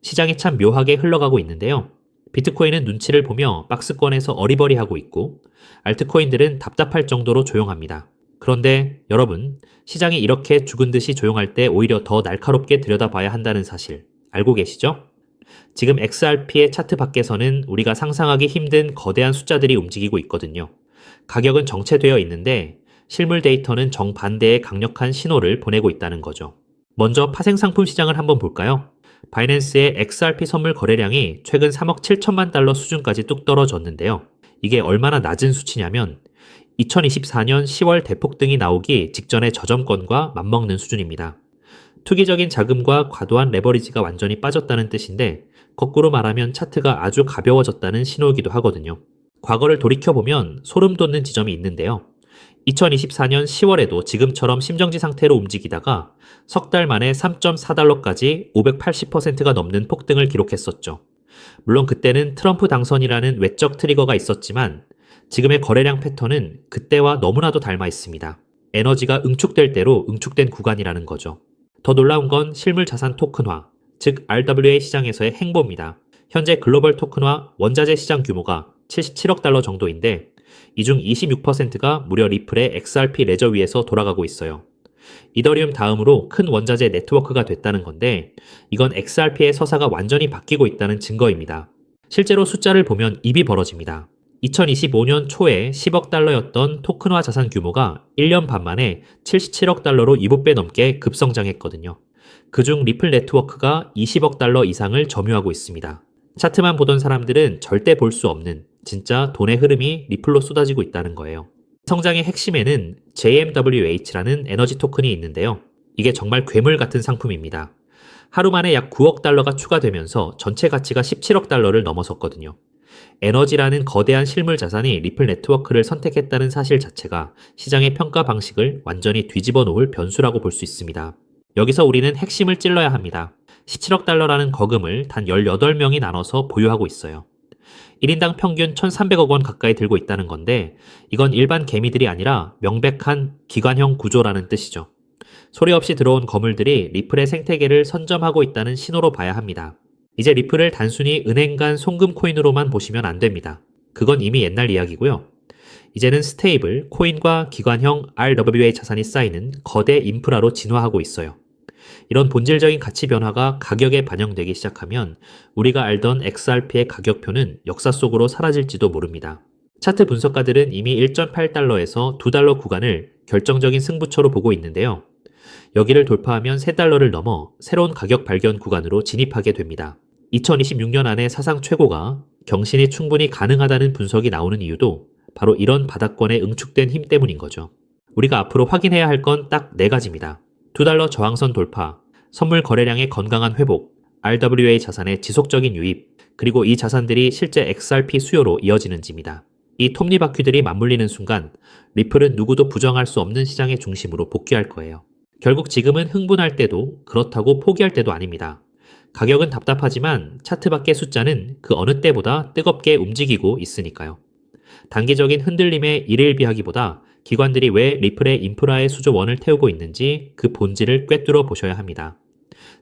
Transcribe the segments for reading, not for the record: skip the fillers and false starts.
시장이 참 묘하게 흘러가고 있는데요. 비트코인은 눈치를 보며 박스권에서 어리버리하고 있고 알트코인들은 답답할 정도로 조용합니다. 그런데 여러분, 시장이 이렇게 죽은 듯이 조용할 때 오히려 더 날카롭게 들여다봐야 한다는 사실 알고 계시죠? 지금 XRP의 차트 밖에서는 우리가 상상하기 힘든 거대한 숫자들이 움직이고 있거든요. 가격은 정체되어 있는데 실물 데이터는 정반대의 강력한 신호를 보내고 있다는 거죠. 먼저 파생상품 시장을 한번 볼까요? 바이낸스의 XRP 선물 거래량이 최근 3억 7천만 달러 수준까지 뚝 떨어졌는데요. 이게 얼마나 낮은 수치냐면 2024년 10월 대폭등이 나오기 직전의 저점권과 맞먹는 수준입니다. 투기적인 자금과 과도한 레버리지가 완전히 빠졌다는 뜻인데 거꾸로 말하면 차트가 아주 가벼워졌다는 신호이기도 하거든요. 과거를 돌이켜보면 소름 돋는 지점이 있는데요. 2024년 10월에도 지금처럼 심정지 상태로 움직이다가 석 달 만에 3.4달러까지 580%가 넘는 폭등을 기록했었죠. 물론 그때는 트럼프 당선이라는 외적 트리거가 있었지만 지금의 거래량 패턴은 그때와 너무나도 닮아 있습니다. 에너지가 응축될 대로 응축된 구간이라는 거죠. 더 놀라운 건 실물 자산 토큰화, 즉 RWA 시장에서의 행보입니다. 현재 글로벌 토큰화 원자재 시장 규모가 77억 달러 정도인데 이 중 26%가 무려 리플의 XRP 레저 위에서 돌아가고 있어요. 이더리움 다음으로 큰 원자재 네트워크가 됐다는 건데 이건 XRP의 서사가 완전히 바뀌고 있다는 증거입니다. 실제로 숫자를 보면 입이 벌어집니다. 2025년 초에 10억 달러였던 토큰화 자산 규모가 1년 반 만에 77억 달러로 7배 넘게 급성장했거든요. 그중 리플 네트워크가 20억 달러 이상을 점유하고 있습니다. 차트만 보던 사람들은 절대 볼 수 없는 진짜 돈의 흐름이 리플로 쏟아지고 있다는 거예요. 성장의 핵심에는 JMWH라는 에너지 토큰이 있는데요. 이게 정말 괴물 같은 상품입니다. 하루 만에 약 9억 달러가 추가되면서 전체 가치가 17억 달러를 넘어섰거든요. 에너지라는 거대한 실물 자산이 리플 네트워크를 선택했다는 사실 자체가 시장의 평가 방식을 완전히 뒤집어 놓을 변수라고 볼 수 있습니다. 여기서 우리는 핵심을 찔러야 합니다. 17억 달러라는 거금을 단 18명이 나눠서 보유하고 있어요. 1인당 평균 1,300억 원 가까이 들고 있다는 건데 이건 일반 개미들이 아니라 명백한 기관형 구조라는 뜻이죠. 소리 없이 들어온 거물들이 리플의 생태계를 선점하고 있다는 신호로 봐야 합니다. 이제 리플을 단순히 은행 간 송금 코인으로만 보시면 안 됩니다. 그건 이미 옛날 이야기고요. 이제는 스테이블, 코인과 기관형 RWA 자산이 쌓이는 거대 인프라로 진화하고 있어요. 이런 본질적인 가치 변화가 가격에 반영되기 시작하면 우리가 알던 XRP의 가격표는 역사 속으로 사라질지도 모릅니다. 차트 분석가들은 이미 1.8달러에서 2달러 구간을 결정적인 승부처로 보고 있는데요. 여기를 돌파하면 3달러를 넘어 새로운 가격 발견 구간으로 진입하게 됩니다. 2026년 안에 사상 최고가 경신이 충분히 가능하다는 분석이 나오는 이유도 바로 이런 바닥권에 응축된 힘 때문인 거죠. 우리가 앞으로 확인해야 할 건 딱 4가지입니다. 2달러 저항선 돌파, 선물 거래량의 건강한 회복, RWA 자산의 지속적인 유입, 그리고 이 자산들이 실제 XRP 수요로 이어지는지입니다. 이 톱니바퀴들이 맞물리는 순간 리플은 누구도 부정할 수 없는 시장의 중심으로 복귀할 거예요. 결국 지금은 흥분할 때도 그렇다고 포기할 때도 아닙니다. 가격은 답답하지만 차트 밖의 숫자는 그 어느 때보다 뜨겁게 움직이고 있으니까요. 단기적인 흔들림에 일일비하기보다 기관들이 왜 리플의 인프라의 수조원을 태우고 있는지 그 본질을 꿰뚫어 보셔야 합니다.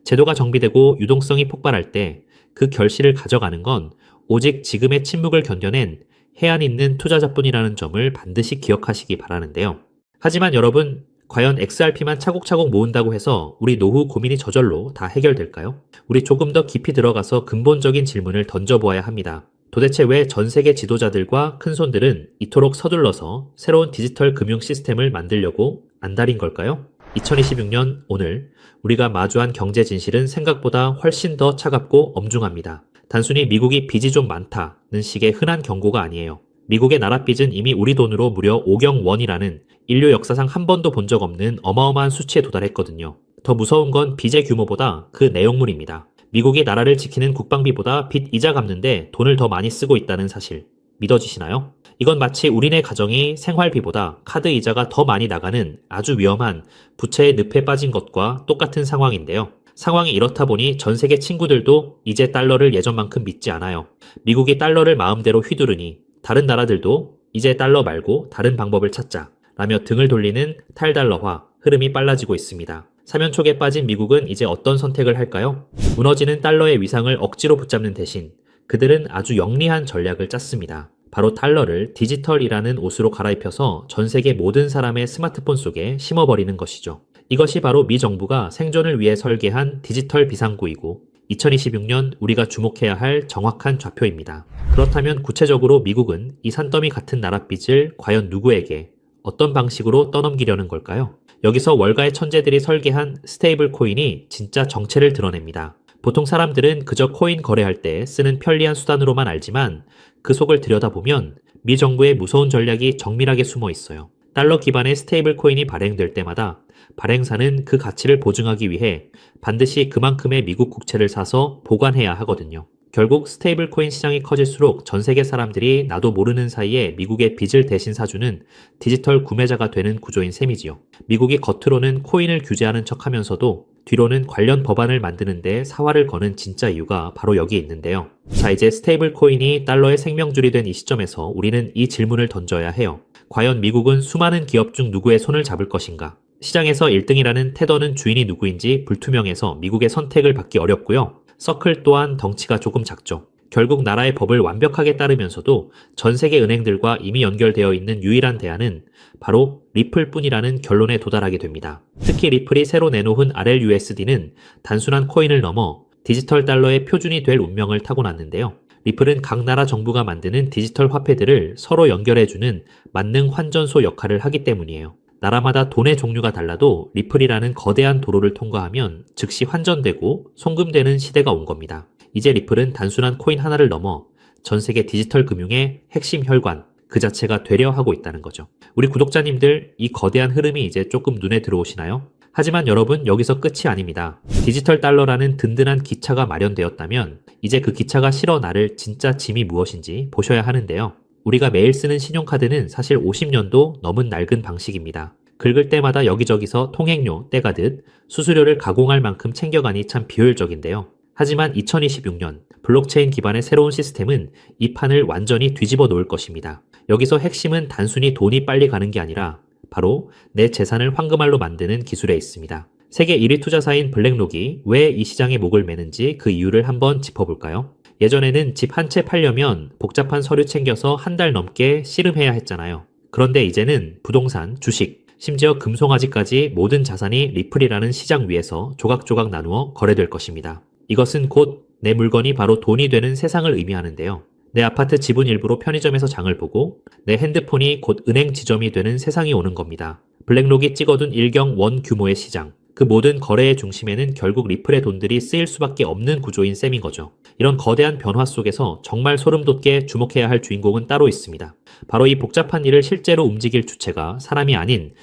제도가 정비되고 유동성이 폭발할 때 그 결실을 가져가는 건 오직 지금의 침묵을 견뎌낸 해안 있는 투자자뿐이라는 점을 반드시 기억하시기 바라는데요. 하지만 여러분, 과연 XRP만 차곡차곡 모은다고 해서 우리 노후 고민이 저절로 다 해결될까요? 우리 조금 더 깊이 들어가서 근본적인 질문을 던져보아야 합니다. 도대체 왜 전 세계 지도자들과 큰손들은 이토록 서둘러서 새로운 디지털 금융 시스템을 만들려고 안달인 걸까요? 2026년 오늘 우리가 마주한 경제 진실은 생각보다 훨씬 더 차갑고 엄중합니다. 단순히 미국이 빚이 좀 많다는 식의 흔한 경고가 아니에요. 미국의 나라 빚은 이미 우리 돈으로 무려 5경 원이라는 인류 역사상 한 번도 본 적 없는 어마어마한 수치에 도달했거든요. 더 무서운 건 빚의 규모보다 그 내용물입니다. 미국이 나라를 지키는 국방비보다 빚 이자 갚는데 돈을 더 많이 쓰고 있다는 사실 믿어지시나요? 이건 마치 우리네 가정이 생활비보다 카드 이자가 더 많이 나가는 아주 위험한 부채의 늪에 빠진 것과 똑같은 상황인데요. 상황이 이렇다 보니 전 세계 친구들도 이제 달러를 예전만큼 믿지 않아요. 미국이 달러를 마음대로 휘두르니 다른 나라들도 이제 달러 말고 다른 방법을 찾자 라며 등을 돌리는 탈달러화 흐름이 빨라지고 있습니다. 사면촉에 빠진 미국은 이제 어떤 선택을 할까요? 무너지는 달러의 위상을 억지로 붙잡는 대신 그들은 아주 영리한 전략을 짰습니다. 바로 달러를 디지털이라는 옷으로 갈아입혀서 전 세계 모든 사람의 스마트폰 속에 심어버리는 것이죠. 이것이 바로 미 정부가 생존을 위해 설계한 디지털 비상구이고 2026년 우리가 주목해야 할 정확한 좌표입니다. 그렇다면 구체적으로 미국은 이 산더미 같은 나랏빚을 과연 누구에게 어떤 방식으로 떠넘기려는 걸까요? 여기서 월가의 천재들이 설계한 스테이블 코인이 진짜 정체를 드러냅니다. 보통 사람들은 그저 코인 거래할 때 쓰는 편리한 수단으로만 알지만 그 속을 들여다보면 미 정부의 무서운 전략이 정밀하게 숨어 있어요. 달러 기반의 스테이블 코인이 발행될 때마다 발행사는 그 가치를 보증하기 위해 반드시 그만큼의 미국 국채를 사서 보관해야 하거든요. 결국 스테이블 코인 시장이 커질수록 전 세계 사람들이 나도 모르는 사이에 미국의 빚을 대신 사주는 디지털 구매자가 되는 구조인 셈이지요. 미국이 겉으로는 코인을 규제하는 척하면서도 뒤로는 관련 법안을 만드는데 사활을 거는 진짜 이유가 바로 여기에 있는데요. 자, 이제 스테이블 코인이 달러의 생명줄이 된 이 시점에서 우리는 이 질문을 던져야 해요. 과연 미국은 수많은 기업 중 누구의 손을 잡을 것인가? 시장에서 1등이라는 테더는 주인이 누구인지 불투명해서 미국의 선택을 받기 어렵고요. 서클 또한 덩치가 조금 작죠. 결국 나라의 법을 완벽하게 따르면서도 전 세계 은행들과 이미 연결되어 있는 유일한 대안은 바로 리플뿐이라는 결론에 도달하게 됩니다. 특히 리플이 새로 내놓은 RLUSD는 단순한 코인을 넘어 디지털 달러의 표준이 될 운명을 타고났는데요. 리플은 각 나라 정부가 만드는 디지털 화폐들을 서로 연결해주는 만능 환전소 역할을 하기 때문이에요. 나라마다 돈의 종류가 달라도 리플이라는 거대한 도로를 통과하면 즉시 환전되고 송금되는 시대가 온 겁니다. 이제 리플은 단순한 코인 하나를 넘어 전 세계 디지털 금융의 핵심 혈관, 그 자체가 되려 하고 있다는 거죠. 우리 구독자님들, 이 거대한 흐름이 이제 조금 눈에 들어오시나요? 하지만 여러분, 여기서 끝이 아닙니다. 디지털 달러라는 든든한 기차가 마련되었다면 이제 그 기차가 실어 나를 진짜 짐이 무엇인지 보셔야 하는데요. 우리가 매일 쓰는 신용카드는 사실 50년도 넘은 낡은 방식입니다. 긁을 때마다 여기저기서 통행료 떼가듯 수수료를 가공할 만큼 챙겨가니 참 비효율적인데요. 하지만 2026년 블록체인 기반의 새로운 시스템은 이 판을 완전히 뒤집어 놓을 것입니다. 여기서 핵심은 단순히 돈이 빨리 가는 게 아니라 바로 내 재산을 황금알로 만드는 기술에 있습니다. 세계 1위 투자사인 블랙록이 왜 이 시장에 목을 매는지 그 이유를 한번 짚어볼까요? 예전에는 집 한 채 팔려면 복잡한 서류 챙겨서 한 달 넘게 씨름해야 했잖아요. 그런데 이제는 부동산, 주식, 심지어 금송아지까지 모든 자산이 리플이라는 시장 위에서 조각조각 나누어 거래될 것입니다. 이것은 곧 내 물건이 바로 돈이 되는 세상을 의미하는데요. 내 아파트 지분 일부로 편의점에서 장을 보고 내 핸드폰이 곧 은행 지점이 되는 세상이 오는 겁니다. 블랙록이 찍어둔 일경 원 규모의 시장. 그 모든 거래의 중심에는 결국 리플의 돈들이 쓰일 수밖에 없는 구조인 셈인 거죠. 이런 거대한 변화 속에서 정말 소름 돋게 주목해야 할 주인공은 따로 있습니다. 바로 이 복잡한 일을 실제로 움직일 주체가 사람이 아닌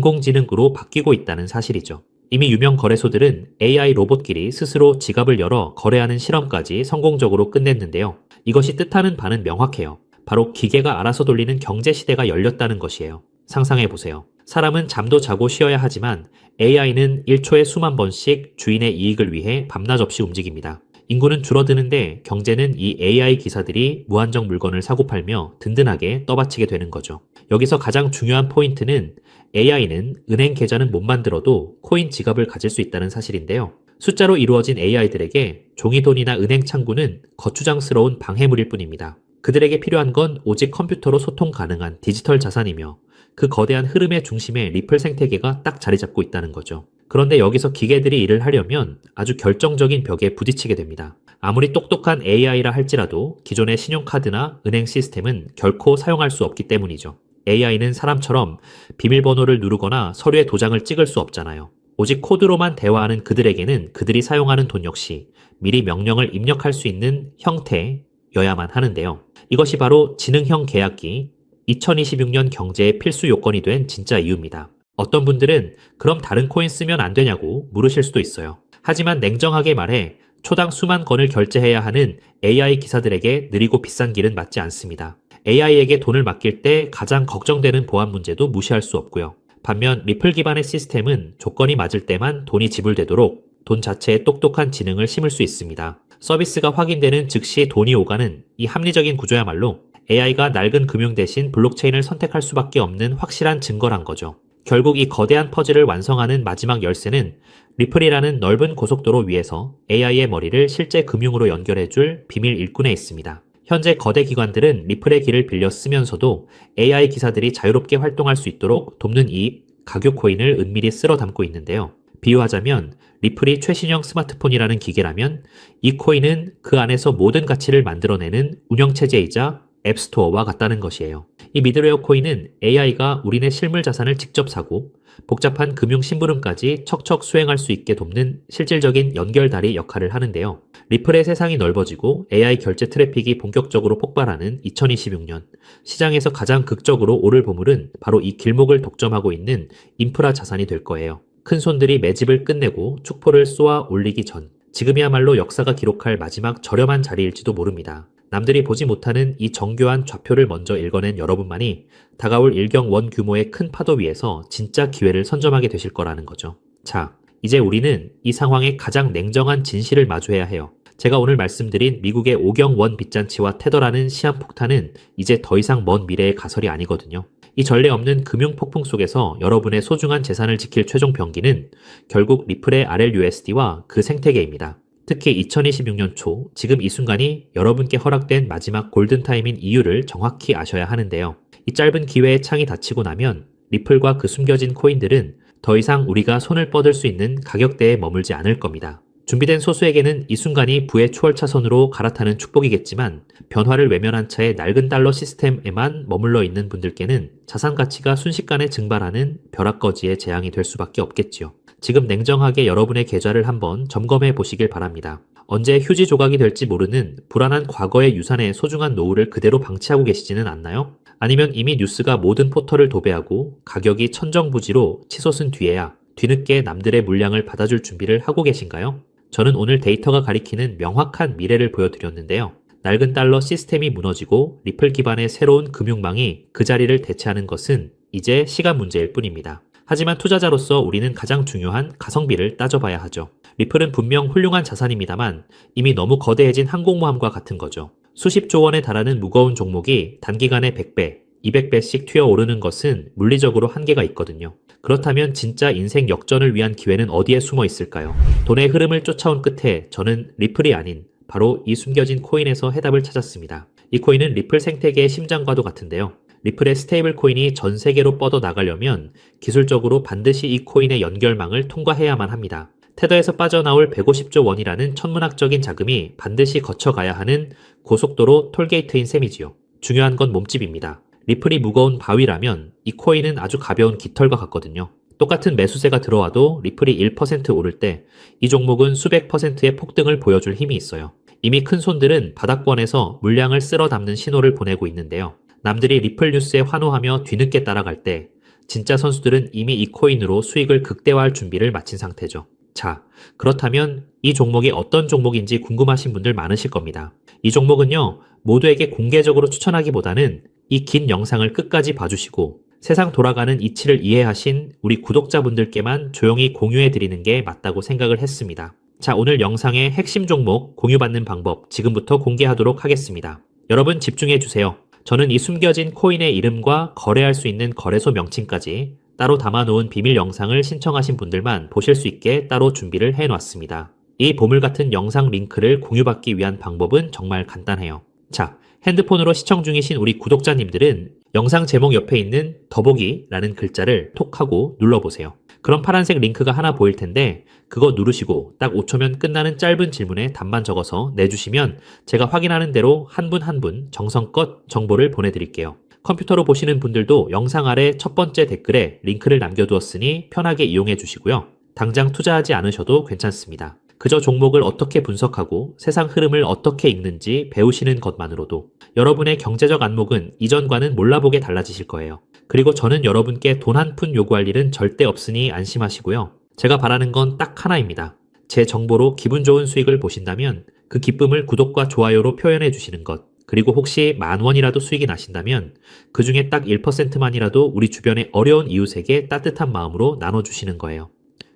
인공지능으로 바뀌고 있다는 사실이죠. 이미 유명 거래소들은 AI 로봇끼리 스스로 지갑을 열어 거래하는 실험까지 성공적으로 끝냈는데요. 이것이 뜻하는 바는 명확해요. 바로 기계가 알아서 돌리는 경제 시대가 열렸다는 것이에요. 상상해보세요. 사람은 잠도 자고 쉬어야 하지만 AI는 1초에 수만 번씩 주인의 이익을 위해 밤낮 없이 움직입니다. 인구는 줄어드는데 경제는 이 AI 기사들이 무한정 물건을 사고 팔며 든든하게 떠받치게 되는 거죠. 여기서 가장 중요한 포인트는 AI는 은행 계좌는 못 만들어도 코인 지갑을 가질 수 있다는 사실인데요. 숫자로 이루어진 AI들에게 종이돈이나 은행 창구는 거추장스러운 방해물일 뿐입니다. 그들에게 필요한 건 오직 컴퓨터로 소통 가능한 디지털 자산이며 그 거대한 흐름의 중심에 리플 생태계가 딱 자리 잡고 있다는 거죠. 그런데 여기서 기계들이 일을 하려면 아주 결정적인 벽에 부딪히게 됩니다. 아무리 똑똑한 AI라 할지라도 기존의 신용카드나 은행 시스템은 결코 사용할 수 없기 때문이죠. AI는 사람처럼 비밀번호를 누르거나 서류에 도장을 찍을 수 없잖아요. 오직 코드로만 대화하는 그들에게는 그들이 사용하는 돈 역시 미리 명령을 입력할 수 있는 형태여야만 하는데요. 이것이 바로 지능형 계약기, 2026년 경제의 필수 요건이 된 진짜 이유입니다. 어떤 분들은 그럼 다른 코인 쓰면 안 되냐고 물으실 수도 있어요. 하지만 냉정하게 말해 초당 수만 건을 결제해야 하는 AI 기사들에게 느리고 비싼 길은 맞지 않습니다. AI에게 돈을 맡길 때 가장 걱정되는 보안 문제도 무시할 수 없고요. 반면 리플 기반의 시스템은 조건이 맞을 때만 돈이 지불되도록 돈 자체에 똑똑한 지능을 심을 수 있습니다. 서비스가 확인되는 즉시 돈이 오가는 이 합리적인 구조야말로 AI가 낡은 금융 대신 블록체인을 선택할 수밖에 없는 확실한 증거란 거죠. 결국 이 거대한 퍼즐을 완성하는 마지막 열쇠는 리플이라는 넓은 고속도로 위에서 AI의 머리를 실제 금융으로 연결해줄 비밀 일꾼에 있습니다. 현재 거대 기관들은 리플의 길을 빌려 쓰면서도 AI 기사들이 자유롭게 활동할 수 있도록 돕는 이 가교 코인을 은밀히 쓸어 담고 있는데요. 비유하자면 리플이 최신형 스마트폰이라는 기계라면 이 코인은 그 안에서 모든 가치를 만들어내는 운영체제이자 앱스토어와 같다는 것이에요. 이 미드웨어 코인은 AI가 우리네 실물 자산을 직접 사고 복잡한 금융 심부름까지 척척 수행할 수 있게 돕는 실질적인 연결다리 역할을 하는데요. 리플의 세상이 넓어지고 AI 결제 트래픽이 본격적으로 폭발하는 2026년, 시장에서 가장 극적으로 오를 보물은 바로 이 길목을 독점하고 있는 인프라 자산이 될 거예요. 큰 손들이 매집을 끝내고 축포를 쏘아 올리기 전, 지금이야말로 역사가 기록할 마지막 저렴한 자리일지도 모릅니다. 남들이 보지 못하는 이 정교한 좌표를 먼저 읽어낸 여러분만이 다가올 일경원 규모의 큰 파도 위에서 진짜 기회를 선점하게 되실 거라는 거죠. 자, 이제 우리는 이 상황의 가장 냉정한 진실을 마주해야 해요. 제가 오늘 말씀드린 미국의 오경원 빚잔치와 테더라는 시한폭탄은 이제 더 이상 먼 미래의 가설이 아니거든요. 이 전례 없는 금융 폭풍 속에서 여러분의 소중한 재산을 지킬 최종 병기는 결국 리플의 RLUSD와 그 생태계입니다. 특히 2026년 초, 지금 이 순간이 여러분께 허락된 마지막 골든타임인 이유를 정확히 아셔야 하는데요. 이 짧은 기회의 창이 닫히고 나면 리플과 그 숨겨진 코인들은 더 이상 우리가 손을 뻗을 수 있는 가격대에 머물지 않을 겁니다. 준비된 소수에게는 이 순간이 부의 초월차선으로 갈아타는 축복이겠지만 변화를 외면한 채 낡은 달러 시스템에만 머물러 있는 분들께는 자산 가치가 순식간에 증발하는 벼락거지의 재앙이 될 수밖에 없겠지요. 지금 냉정하게 여러분의 계좌를 한번 점검해 보시길 바랍니다. 언제 휴지 조각이 될지 모르는 불안한 과거의 유산의 소중한 노후를 그대로 방치하고 계시지는 않나요? 아니면 이미 뉴스가 모든 포털을 도배하고 가격이 천정부지로 치솟은 뒤에야 뒤늦게 남들의 물량을 받아줄 준비를 하고 계신가요? 저는 오늘 데이터가 가리키는 명확한 미래를 보여드렸는데요. 낡은 달러 시스템이 무너지고 리플 기반의 새로운 금융망이 그 자리를 대체하는 것은 이제 시간 문제일 뿐입니다. 하지만 투자자로서 우리는 가장 중요한 가성비를 따져봐야 하죠. 리플은 분명 훌륭한 자산입니다만 이미 너무 거대해진 항공모함과 같은 거죠. 수십조 원에 달하는 무거운 종목이 단기간에 100배, 200배씩 튀어오르는 것은 물리적으로 한계가 있거든요. 그렇다면 진짜 인생 역전을 위한 기회는 어디에 숨어 있을까요? 돈의 흐름을 쫓아온 끝에 저는 리플이 아닌 바로 이 숨겨진 코인에서 해답을 찾았습니다. 이 코인은 리플 생태계의 심장과도 같은데요. 리플의 스테이블 코인이 전 세계로 뻗어 나가려면 기술적으로 반드시 이 코인의 연결망을 통과해야만 합니다. 테더에서 빠져나올 150조 원이라는 천문학적인 자금이 반드시 거쳐가야 하는 고속도로 톨게이트인 셈이지요. 중요한 건 몸집입니다. 리플이 무거운 바위라면 이 코인은 아주 가벼운 깃털과 같거든요. 똑같은 매수세가 들어와도 리플이 1% 오를 때 이 종목은 수백 %의 폭등을 보여줄 힘이 있어요. 이미 큰 손들은 바닥권에서 물량을 쓸어 담는 신호를 보내고 있는데요. 남들이 리플 뉴스에 환호하며 뒤늦게 따라갈 때 진짜 선수들은 이미 이 코인으로 수익을 극대화할 준비를 마친 상태죠. 자, 그렇다면 이 종목이 어떤 종목인지 궁금하신 분들 많으실 겁니다. 이 종목은요, 모두에게 공개적으로 추천하기보다는 이 긴 영상을 끝까지 봐주시고 세상 돌아가는 이치를 이해하신 우리 구독자분들께만 조용히 공유해드리는 게 맞다고 생각을 했습니다. 자, 오늘 영상의 핵심 종목 공유받는 방법 지금부터 공개하도록 하겠습니다. 여러분 집중해주세요. 저는 이 숨겨진 코인의 이름과 거래할 수 있는 거래소 명칭까지 따로 담아놓은 비밀 영상을 신청하신 분들만 보실 수 있게 따로 준비를 해놨습니다. 이 보물 같은 영상 링크를 공유받기 위한 방법은 정말 간단해요. 자, 핸드폰으로 시청 중이신 우리 구독자님들은 영상 제목 옆에 있는 더보기라는 글자를 톡 하고 눌러보세요. 그럼 파란색 링크가 하나 보일 텐데 그거 누르시고 딱 5초면 끝나는 짧은 질문에 답만 적어서 내주시면 제가 확인하는 대로 한 분 한 분 정성껏 정보를 보내드릴게요. 컴퓨터로 보시는 분들도 영상 아래 첫 번째 댓글에 링크를 남겨두었으니 편하게 이용해 주시고요. 당장 투자하지 않으셔도 괜찮습니다. 그저 종목을 어떻게 분석하고 세상 흐름을 어떻게 읽는지 배우시는 것만으로도 여러분의 경제적 안목은 이전과는 몰라보게 달라지실 거예요. 그리고 저는 여러분께 돈 한 푼 요구할 일은 절대 없으니 안심하시고요. 제가 바라는 건 딱 하나입니다. 제 정보로 기분 좋은 수익을 보신다면 그 기쁨을 구독과 좋아요로 표현해 주시는 것. 그리고 혹시 10,000원이라도 수익이 나신다면 그 중에 딱 1%만이라도 우리 주변의 어려운 이웃에게 따뜻한 마음으로 나눠주시는 거예요.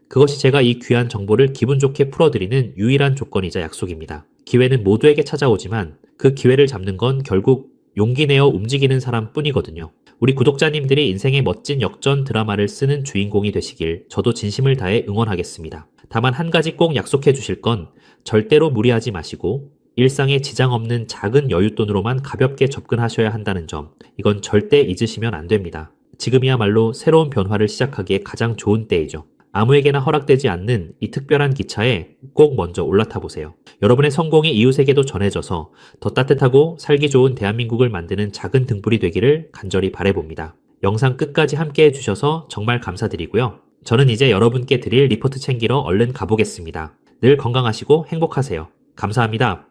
그것이 제가 이 귀한 정보를 기분 좋게 풀어드리는 유일한 조건이자 약속입니다. 기회는 모두에게 찾아오지만 그 기회를 잡는 건 결국 용기 내어 움직이는 사람 뿐이거든요. 우리 구독자님들이 인생의 멋진 역전 드라마를 쓰는 주인공이 되시길 저도 진심을 다해 응원하겠습니다. 다만 한 가지 꼭 약속해 주실 건 절대로 무리하지 마시고 일상에 지장 없는 작은 여윳돈으로만 가볍게 접근하셔야 한다는 점, 이건 절대 잊으시면 안 됩니다. 지금이야말로 새로운 변화를 시작하기에 가장 좋은 때이죠. 아무에게나 허락되지 않는 이 특별한 기차에 꼭 먼저 올라타 보세요. 여러분의 성공이 이웃에게도 전해져서 더 따뜻하고 살기 좋은 대한민국을 만드는 작은 등불이 되기를 간절히 바라봅니다. 영상 끝까지 함께 해주셔서 정말 감사드리고요. 저는 이제 여러분께 드릴 리포트 챙기러 얼른 가보겠습니다. 늘 건강하시고 행복하세요. 감사합니다.